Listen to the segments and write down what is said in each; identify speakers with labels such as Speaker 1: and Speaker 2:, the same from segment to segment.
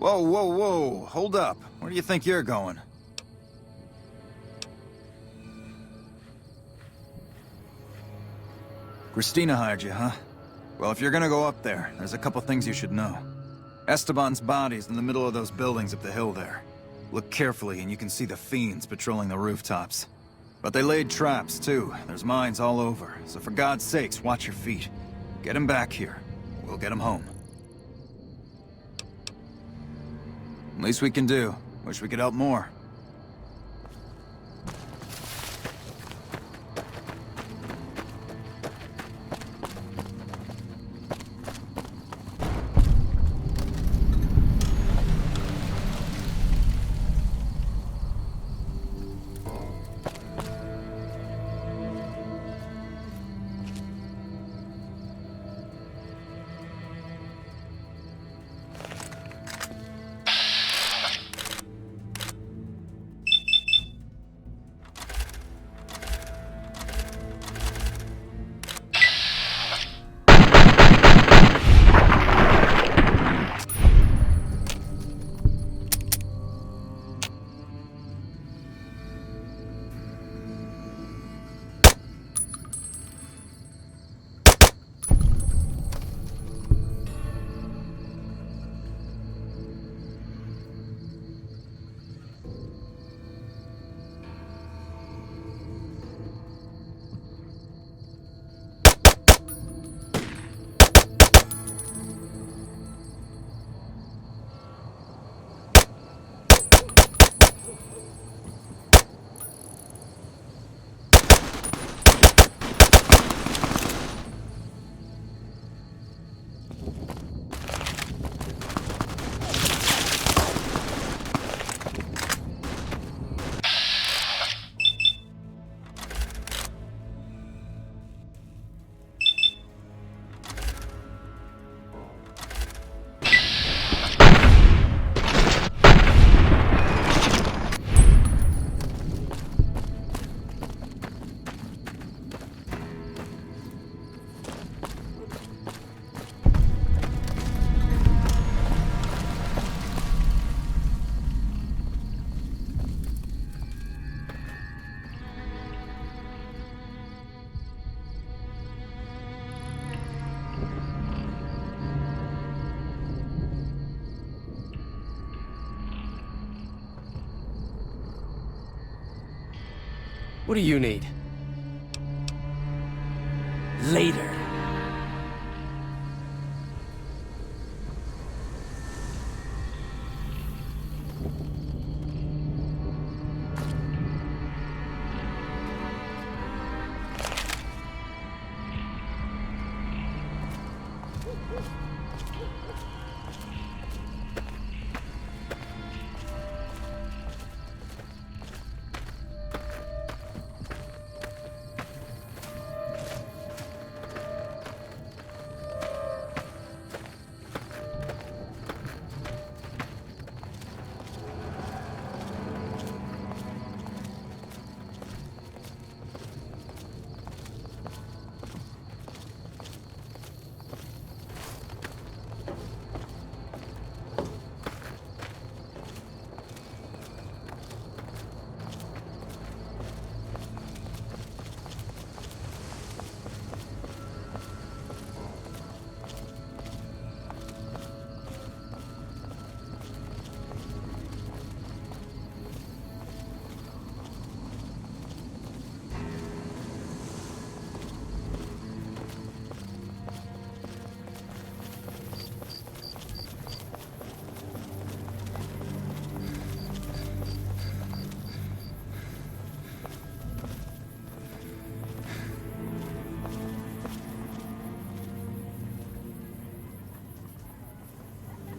Speaker 1: Whoa, whoa, whoa! Hold up. Where do you think you're going? Christina hired you, huh? Well, if you're gonna go up there, there's a couple things you should know. Esteban's body's in the middle of those buildings up the hill there. Look carefully and you can see the fiends patrolling the rooftops. But they laid traps, too. There's mines all over, so for God's sakes, watch your feet. Get him back here. We'll get him home. Least we can do. Wish we could help more.
Speaker 2: What do you need? Later.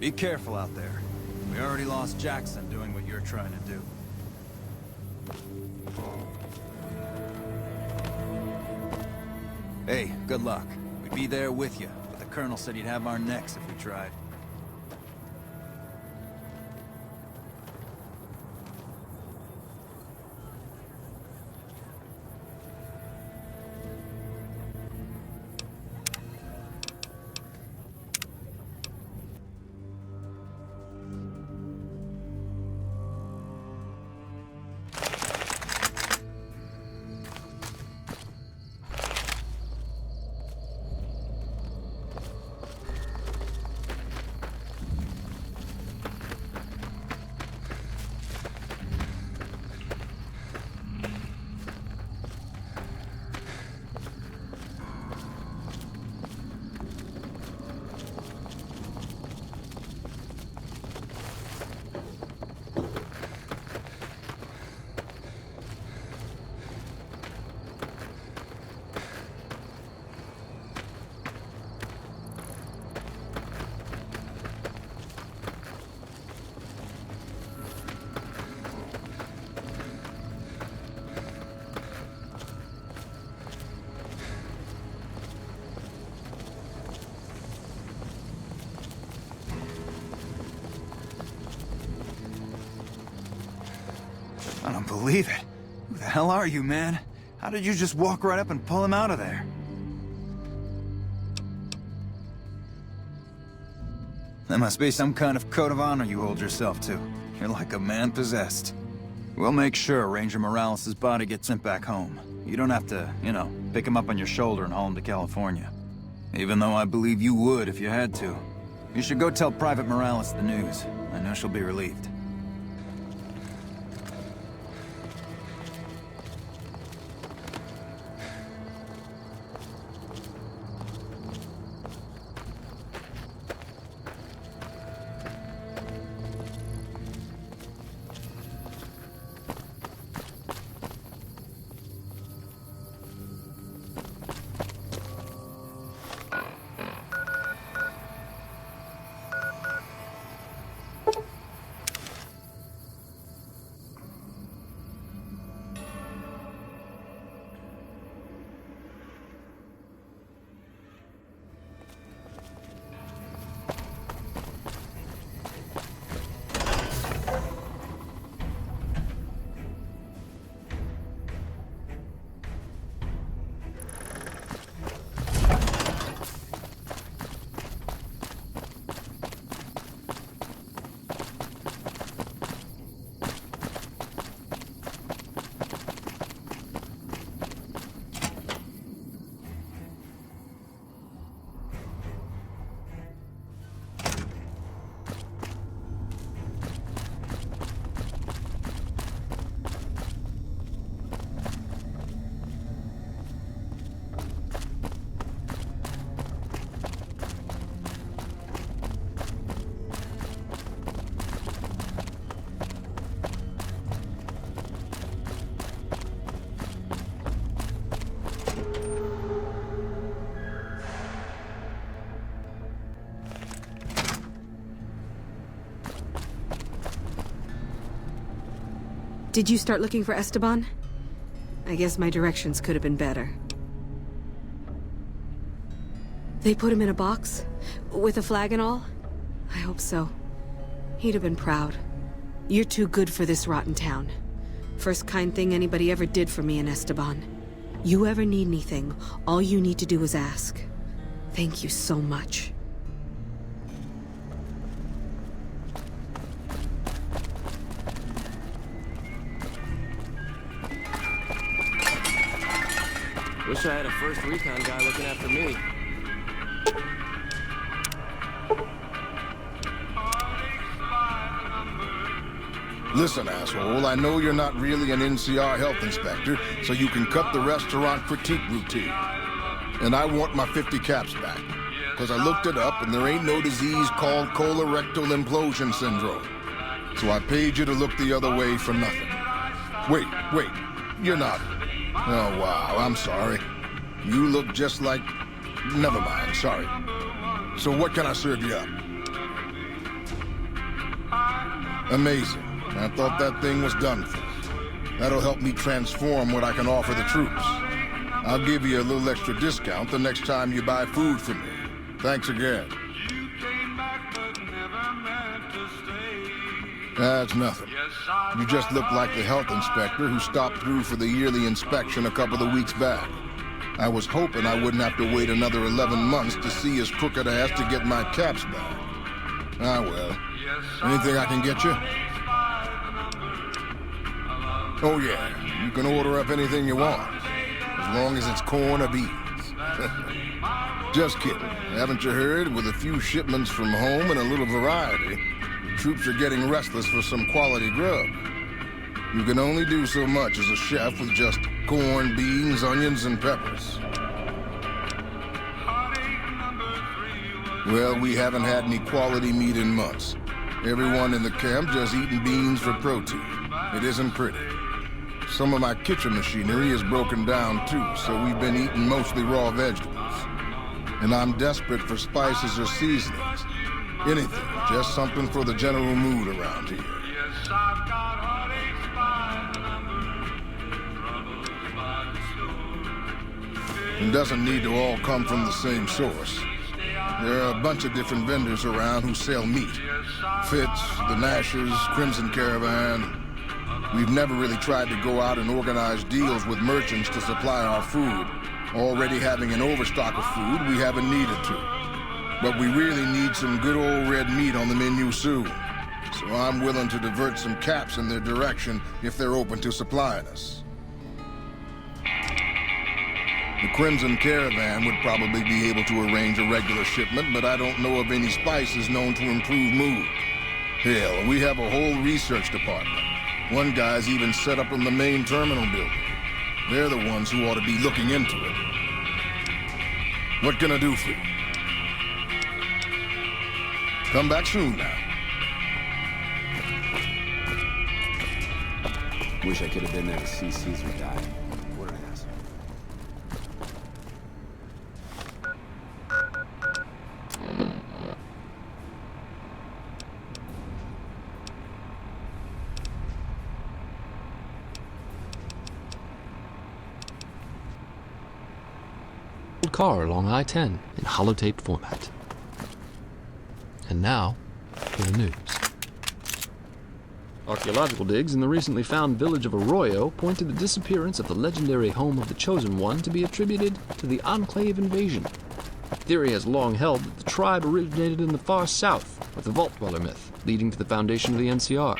Speaker 1: Be careful out there. We already lost Jackson doing what you're trying to do. Hey, good luck. We'd be there with you, but the Colonel said he'd have our necks if we tried. believe it. Who the hell are you, man? How did you just walk right up and pull him out of there? There must be some kind of code of honor you hold yourself to. You're like a man possessed. We'll make sure Ranger Morales' body gets sent back home. You don't have to, you know, pick him up on your shoulder and haul him to California. Even though I believe you would if you had to. You should go tell Private Morales the news. I know she'll be relieved.
Speaker 3: Did you start looking for Esteban? I guess my directions could have been better. They put him in a box? With a flag and all? I hope so. He'd have been proud. You're too good for this rotten town. First kind thing anybody ever did for me in Esteban. You ever need anything, all you need to do is ask. Thank you so much.
Speaker 2: Wish I had a first recon guy looking after me.
Speaker 4: Listen, asshole, I know you're not really an NCR health inspector, so you can cut the restaurant critique routine. And I want my 50 caps back. Because I looked it up, and there ain't no disease called colorectal implosion syndrome. So I paid you to look the other way for nothing. Wait, you're not... Oh, wow, I'm sorry. You look just like... Never mind, sorry. So what can I serve you up? Amazing. I thought that thing was done for. That'll help me transform what I can offer the troops. I'll give you a little extra discount the next time you buy food from me. Thanks again. That's nothing. You just look like the health inspector who stopped through for the yearly inspection a couple of weeks back. I was hoping I wouldn't have to wait another 11 months to see his crooked ass to get my caps back. Ah, well. Anything I can get you? Oh, yeah. You can order up anything you want. As long as it's corn or beans. Just kidding. Haven't you heard? With a few shipments from home and a little variety, the troops are getting restless for some quality grub. You can only do so much as a chef with just corn, beans, onions, and peppers. Well, we haven't had any quality meat in months. Everyone in the camp just eating beans for protein. It isn't pretty. Some of my kitchen machinery is broken down too, so we've been eating mostly raw vegetables. And I'm desperate for spices or seasonings. Anything, just something for the general mood around here. It doesn't need to all come from the same source. There are a bunch of different vendors around who sell meat. Fitz, the Nashers, Crimson Caravan. We've never really tried to go out and organize deals with merchants to supply our food. Already having an overstock of food, we haven't needed to. But we really need some good old red meat on the menu soon. So I'm willing to divert some caps in their direction if they're open to supplying us. The Crimson Caravan would probably be able to arrange a regular shipment, but I don't know of any spices known to improve mood. Hell, we have a whole research department. One guy's even set up in the main terminal building. They're the ones who ought to be looking into it. What can I do for you? Come back soon now.
Speaker 5: Wish I could have been there to see Caesar die. What an asshole.
Speaker 6: Car along I-10 in holotaped format. And now, for the news. Archaeological digs in the recently found village of Arroyo point to the disappearance of the legendary home of the Chosen One to be attributed to the Enclave invasion. Theory has long held that the tribe originated in the far south, with the Vault Dweller myth, leading to the foundation of the NCR.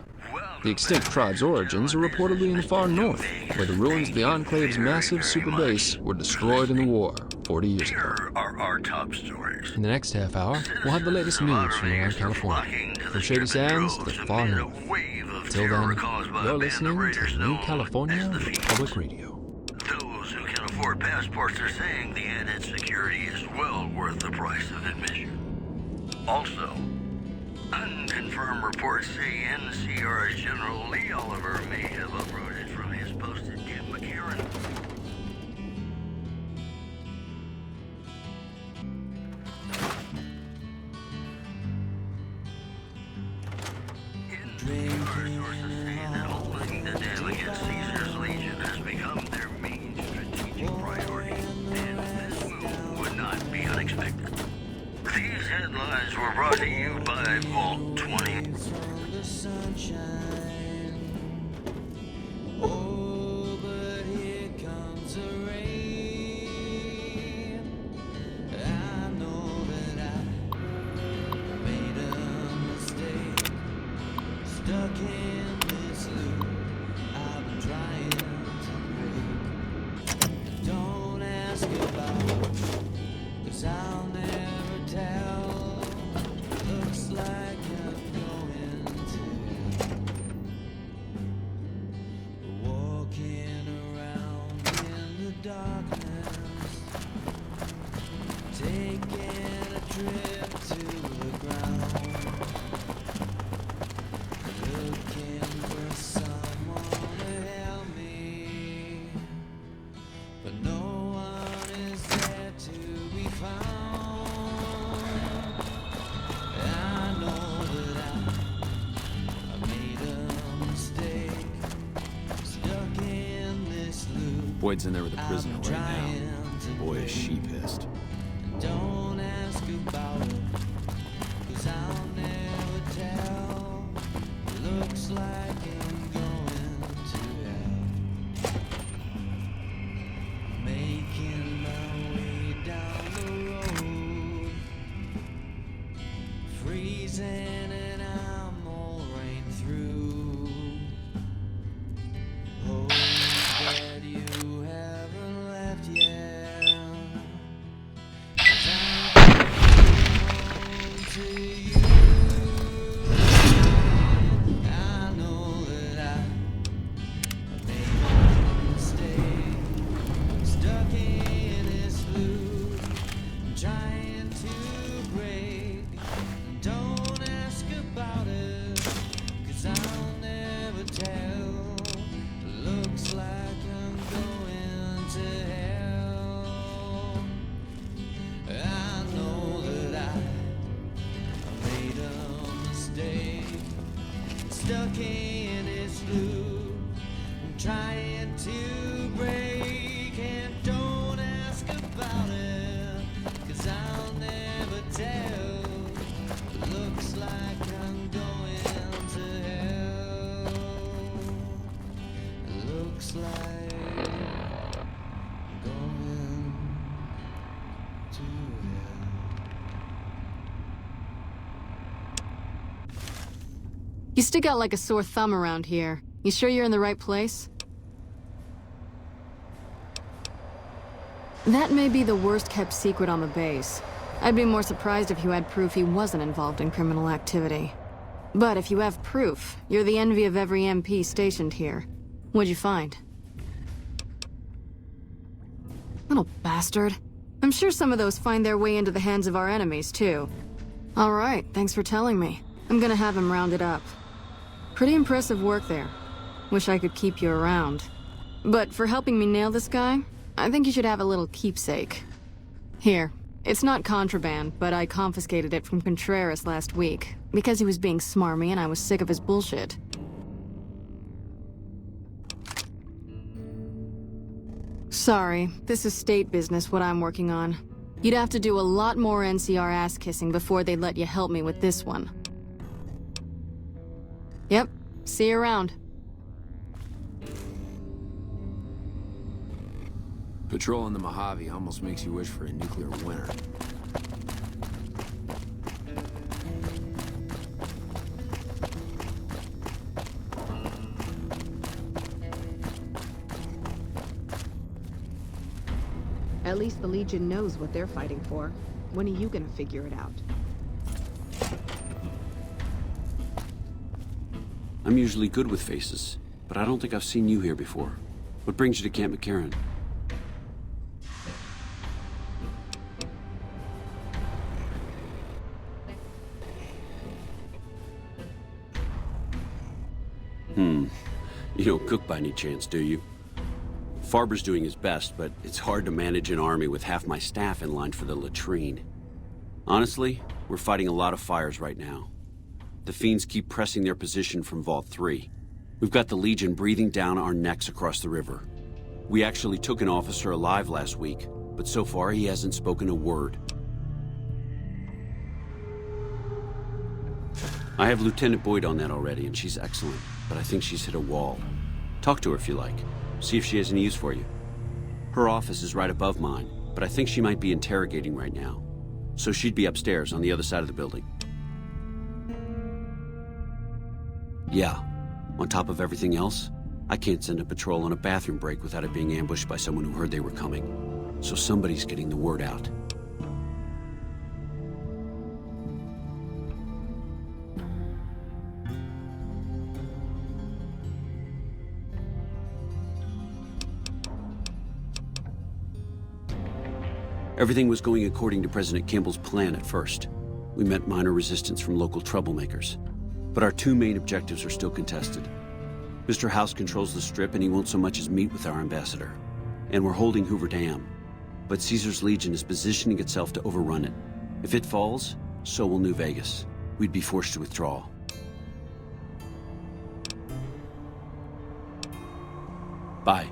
Speaker 6: The extinct tribe's origins are reportedly in the far north, where the ruins of the Enclave's massive super base were destroyed in the war 40 years ago.
Speaker 7: Are our top stories.
Speaker 6: In the next half hour, we'll have the latest news from around California, from Shady Sands to the far north. Until then, you're listening to New California Public Radio.
Speaker 7: Those who can afford passports are saying the added security is well worth the price of admission. Also, unconfirmed reports say NCR General Lee Oliver may have uprooted from his post at Camp McCarran. Sources say that holding the dam against Caesar's Legion has become their main strategic priority, and this move would not be unexpected. These headlines were brought to you by Vault 20.
Speaker 8: Oh, but here comes the rain. I know that I made a mistake. Stuck in this loop I've been trying to break. Don't ask about, 'cause I'll never tell. Looks like I'm going to walking around in the darkness, taking a trip to the ground, looking for someone to help me, but no one is there to be found. I know that I made a mistake, stuck in this loop.
Speaker 5: Boyd's in there with a prisoner
Speaker 8: I'm
Speaker 5: right now.
Speaker 8: trying to
Speaker 5: Boy, is she pissed.
Speaker 8: don't ask about it, 'cause I'll never tell. Looks like I'm going to hell. Making my way down the road, freezing and I'm all rain through. Hope that you haven't left yet, 'cause I'm home to you. I know that I made a mistake, stuck in this loop, trying to break. Don't
Speaker 9: You stick out like a sore thumb around here. You sure you're in the right place? That may be the worst kept secret on the base. I'd be more surprised if you had proof he wasn't involved in criminal activity. But if you have proof, you're the envy of every MP stationed here. What'd you find? Little bastard. I'm sure some of those find their way into the hands of our enemies, too. All right, thanks for telling me. I'm gonna have him rounded up. Pretty impressive work there. Wish I could keep you around. But for helping me nail this guy, I think you should have a little keepsake. Here. It's not contraband, but I confiscated it from Contreras last week, because he was being smarmy and I was sick of his bullshit. Sorry, this is state business, what I'm working on. You'd have to do a lot more NCR ass-kissing before they'd let you help me with this one. Yep, see you around.
Speaker 5: Patrolling the Mojave almost makes you wish for a nuclear winter.
Speaker 3: At least the Legion knows what they're fighting for. When are you gonna figure it out?
Speaker 5: I'm usually good with faces, but I don't think I've seen you here before. What brings you to Camp McCarran? You don't cook by any chance, do you? Farber's doing his best, but it's hard to manage an army with half my staff in line for the latrine. Honestly, we're fighting a lot of fires right now. The Fiends keep pressing their position from Vault 3. We've got the Legion breathing down our necks across the river. We actually took an officer alive last week, but so far he hasn't spoken a word. I have Lieutenant Boyd on that already, and she's excellent, but I think she's hit a wall. Talk to her if you like. See if she has any use for you. Her office is right above mine, but I think she might be interrogating right now. So she'd be upstairs on the other side of the building. Yeah, on top of everything else, I can't send a patrol on a bathroom break without it being ambushed by someone who heard they were coming. So somebody's getting the word out. Everything was going according to President Campbell's plan at first. We met minor resistance from local troublemakers. But our two main objectives are still contested. Mr. House controls the Strip and he won't so much as meet with our ambassador. And we're holding Hoover Dam. But Caesar's Legion is positioning itself to overrun it. If it falls, so will New Vegas. We'd be forced to withdraw. Bye.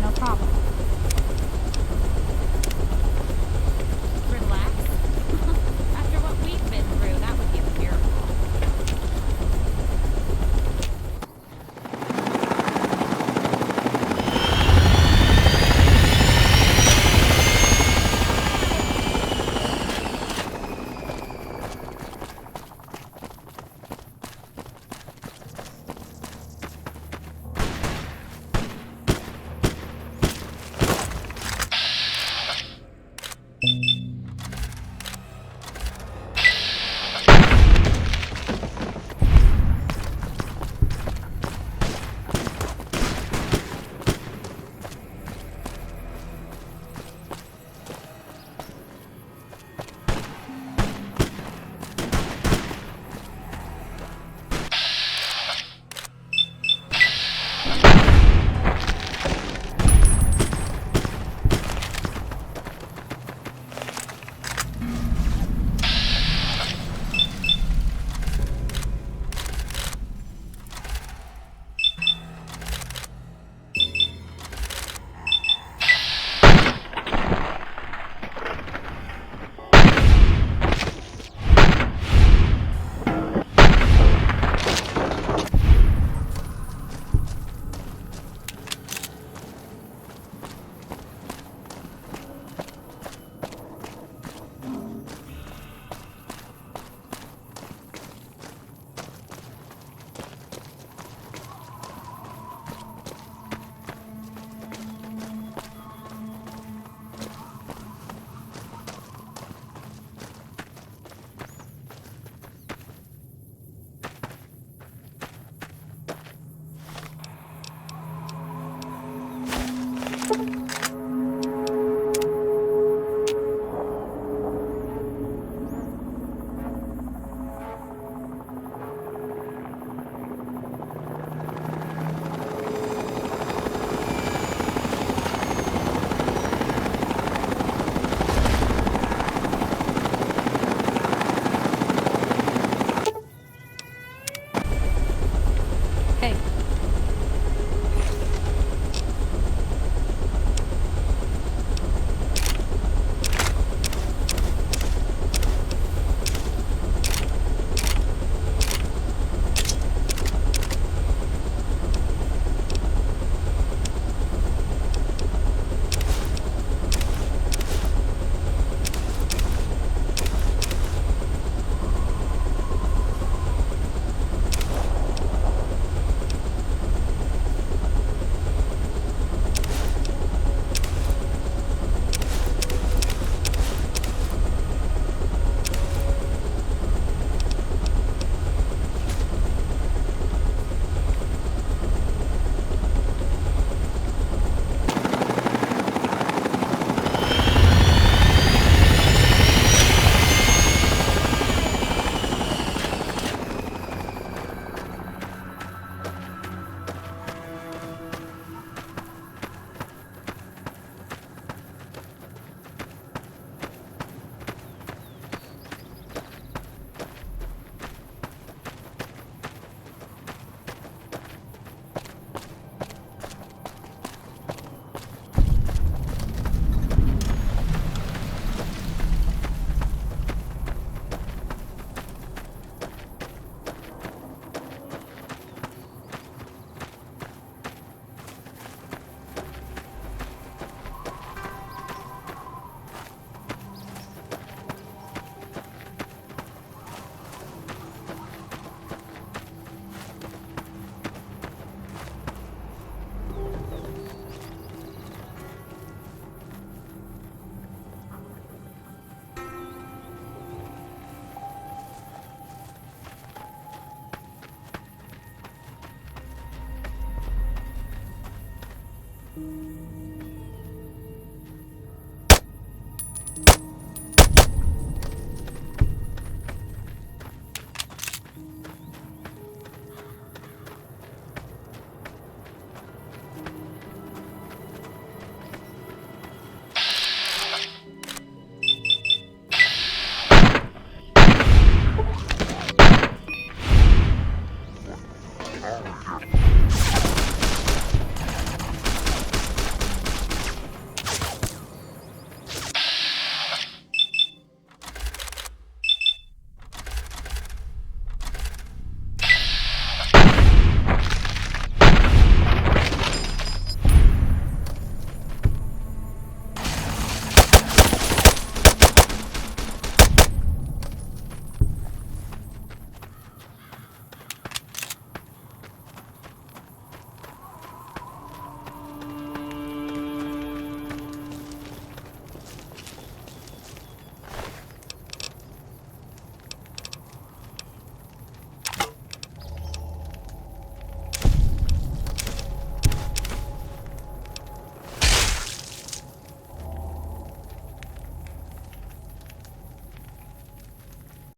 Speaker 10: no problem. Relax? After what we've been through, that would be a miracle.